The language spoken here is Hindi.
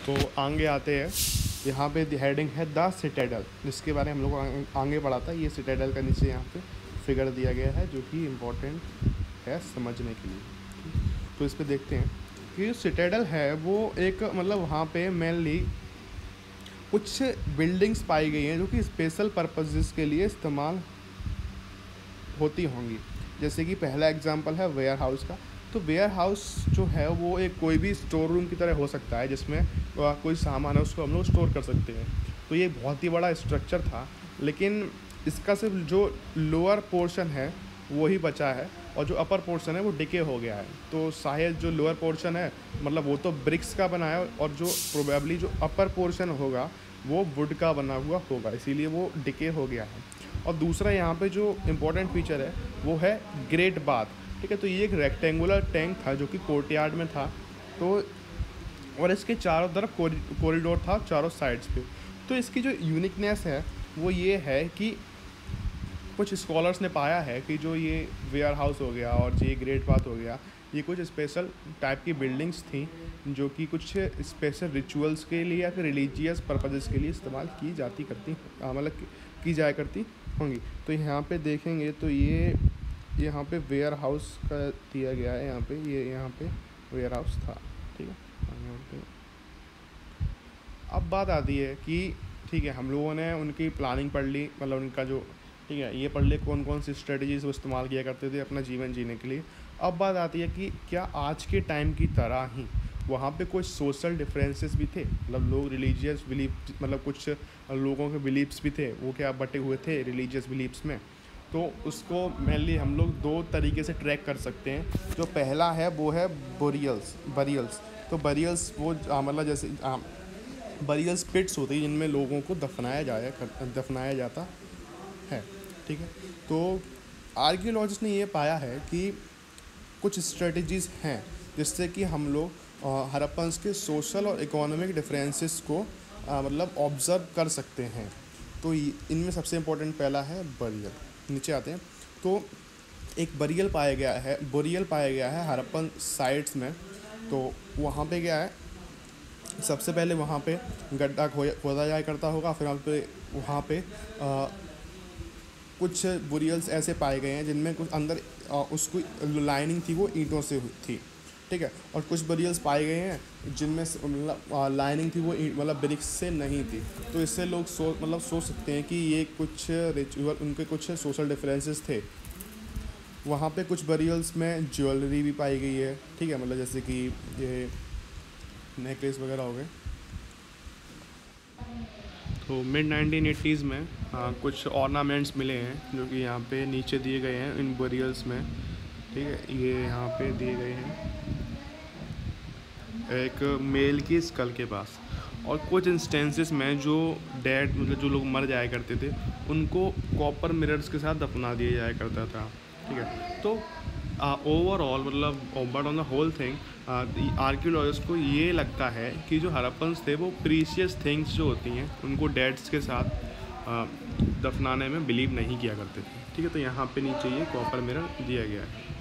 तो आगे आते हैं, यहाँ पे हेडिंग है द सिटाडेल, जिसके बारे में हम लोग आगे पढ़ा था। ये सिटाडेल का नीचे यहाँ पे फिगर दिया गया है जो कि इम्पोर्टेंट है समझने के लिए। तो इस पर देखते हैं कि जो सिटाडेल है वो एक मतलब वहाँ पे मेनली कुछ बिल्डिंग्स पाई गई हैं जो कि स्पेशल पर्पसेस के लिए इस्तेमाल होती होंगी। जैसे कि पहला एग्जांपल है वेयर हाउस का। तो वेयर हाउस जो है वो एक कोई भी स्टोर रूम की तरह हो सकता है जिसमें कोई सामान है उसको हम लोग स्टोर कर सकते हैं। तो ये बहुत ही बड़ा स्ट्रक्चर था, लेकिन इसका सिर्फ जो लोअर पोर्शन है वो ही बचा है और जो अपर पोर्शन है वो डिके हो गया है। तो शायद जो लोअर पोर्शन है मतलब वो तो ब्रिक्स का बना है और जो प्रोबेबली जो अपर पोर्शन होगा वो वुड का बना हुआ होगा, इसीलिए वो डिके हो गया है। और दूसरा यहाँ पे जो इम्पोर्टेंट फीचर है वो है ग्रेट बाथ। ठीक है, तो ये एक रेक्टेंगुलर टैंक था जो कि कोर्टयार्ड में था। तो और इसके चारों तरफ कॉरिडोर था चारों साइड्स पे। तो इसकी जो यूनिकनेस है वो ये है कि कुछ स्कॉलर्स ने पाया है कि जो ये वेयर हाउस हो गया और ये ग्रेट बाथ हो गया, ये कुछ स्पेशल टाइप की बिल्डिंग्स थी जो कि कुछ स्पेशल रिचुअल्स के लिए या फिर रिलीजियस पर्पजेस के लिए इस्तेमाल की जाती करती मतलब की जाया करती होंगी। तो यहाँ पे देखेंगे तो ये यहाँ पे वेयर हाउस का दिया गया है, यहाँ पे ये यहाँ पे वेयर हाउस था। ठीक है, यहाँ पे अब बात आती है कि ठीक है हम लोगों ने उनकी प्लानिंग पढ़ ली, मतलब उनका जो ठीक है ये पढ़ ले कौन कौन सी स्ट्रेटजीज वो इस्तेमाल किया करते थे अपना जीवन जीने के लिए। अब बात आती है कि क्या आज के टाइम की तरह ही वहाँ पे कुछ सोशल डिफरेंसेस भी थे, मतलब लोग रिलीजियस बिलीफ मतलब कुछ लोगों के बिलीव्स भी थे, वो क्या बटे हुए थे रिलीजियस बिलीव्स में। तो उसको मेनली हम लोग दो तरीके से ट्रैक कर सकते हैं। जो पहला है वो है बरियल्स। तो बरियल्स वो मतलब जैसे बरियल्स पिट्स होती है जिनमें लोगों को दफनाया जाता है। ठीक है, तो आर्कियोलॉजिस्ट ने ये पाया है कि कुछ स्ट्रेटजीज़ हैं जिससे कि हम लोग हड़प्पन्स के सोशल और इकोनॉमिक डिफरेंसेस को मतलब ऑब्ज़र्व कर सकते हैं। तो इनमें सबसे इम्पोर्टेंट पहला है बरियल। नीचे आते हैं तो एक बोरियल पाया गया है हड़प्पन साइट्स में। तो वहाँ पे क्या है, सबसे पहले वहाँ पे गड्ढा खोदा जाया करता होगा, फिर वहाँ पे कुछ बोरियल्स ऐसे पाए गए हैं जिनमें कुछ अंदर उसकी लाइनिंग थी वो ईंटों से हुई थी। ठीक है, और कुछ बोरियल्स पाए गए हैं जिनमें मतलब लाइनिंग थी वो मतलब ब्रिक्स से नहीं थी। तो इससे लोग सोच सकते हैं कि ये कुछ रिचुअल उनके कुछ सोशल डिफरेंसेस थे। वहाँ पे कुछ बोरियल्स में ज्वेलरी भी पाई गई है। ठीक है, मतलब जैसे कि ये नेकलेस वगैरह हो गए। तो मिड 1980s में कुछ ऑर्नामेंट्स मिले हैं जो कि यहाँ पे नीचे दिए गए हैं इन बोरियल्स में। ठीक है, ये यहाँ पे दिए गए हैं एक मेल की स्कल के पास। और कुछ इंस्टेंसेस में जो डेड मतलब जो लोग मर जाया करते थे उनको कॉपर मिरर्स के साथ दफना दिया जाया करता था। ठीक है, तो ओवरऑल मतलब but on the whole thing archaeologist को ये लगता है कि जो हड़प्पन्स थे वो प्रीशियस थिंग्स जो होती हैं उनको डेड्स के साथ दफनाने में बिलीव नहीं किया करते थे। ठीक है, तो यहाँ पे नीचे ये कॉपर मिरर दिया गया है।